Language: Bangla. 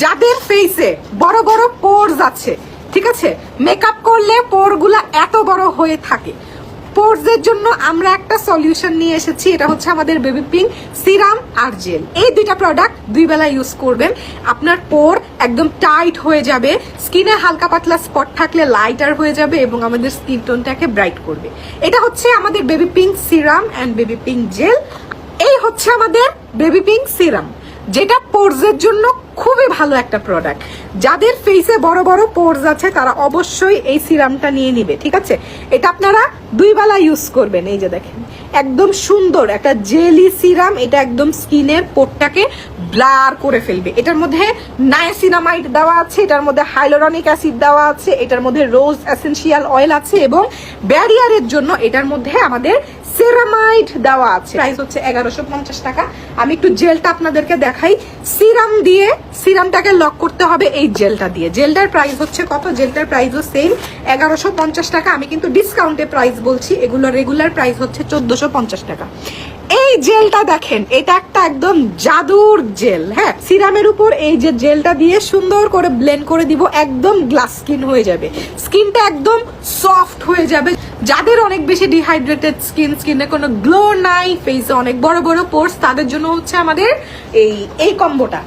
যাদের ফেসে বড় বড় পোরস আছে, ঠিক আছে, মেকআপ করলে পোরগুলা এত বড় হয়ে থাকে, পোরসের জন্য আমরা একটা সলিউশন নিয়ে এসেছি। এটা হচ্ছে আমাদের বেবি পিঙ্ক সিরাম আর জেল। এই দুইটা প্রোডাক্ট দুই বেলা ইউজ করবেন, আপনার পোর একদম টাইট হয়ে যাবে, স্কিনে হালকা পাতলা স্পট থাকলে লাইটার হয়ে যাবে এবং আমাদের স্কিন টোনটাকে ব্রাইট করবে। এটা হচ্ছে আমাদের baby pink serum and baby pink gel. এই হচ্ছে আমাদের বেবি পিঙ্ক সিরাম, যেটা পোরসের জন্য খুবই ভালো একটা প্রোডাক্ট। যাদের ফেসে বড় বড় পোরস আছে তারা অবশ্যই এই সিরামটা নিয়ে নিবে, ঠিক আছে। এটা আপনারা দুই বেলা ইউজ করবেন। এই যে দেখেন একদম সুন্দর একটা জেলি সিরাম, এটা একদম স্কিনের পোরটাকে ব্লার করে ফেলবে। এটার মধ্যে নায়াসিনামাইড দেওয়া আছে, এটার মধ্যে হাইলোরনিক অ্যাসিড দেওয়া আছে, এটার মধ্যে রোজ এসেনশিয়াল অয়েল আছে এবং ব্যারিয়ারের জন্য এটার মধ্যে আমাদের সেরামাইড দেওয়া আছে। প্রাইস হচ্ছে 1150 টাকা। আমি একটু জেলটা আপনাদেরকে দেখাই। সিরাম দিয়ে সিরামটাকে লক করতে হবে এই জেলটা দিয়ে। জেলটার প্রাইস হচ্ছে কত? জেলটার প্রাইসও সেম 1150 টাকা। আমি কিন্তু ডিসকাউন্টে প্রাইস বলছি, এগুলো রেগুলার প্রাইস হচ্ছে 1450 টাকা। এই জেলটা দেখেন, এটা একটা একদম জাদুর জেল। হ্যাঁ, সিরামের উপর এই যে জেলটা দিয়ে সুন্দর করে ব্লেন্ড করে দিব, একদম গ্লাস স্কিন হয়ে যাবে, স্কিনটা একদম সফট হয়ে যাবে। যাদের অনেক বেশি ডিহাইড্রেটেড স্কিন, স্কিনে কোনো গ্লো নাই, ফেসে অনেক বড় বড় পোরস, তাদের জন্য হচ্ছে আমাদের এই কম্বোটা।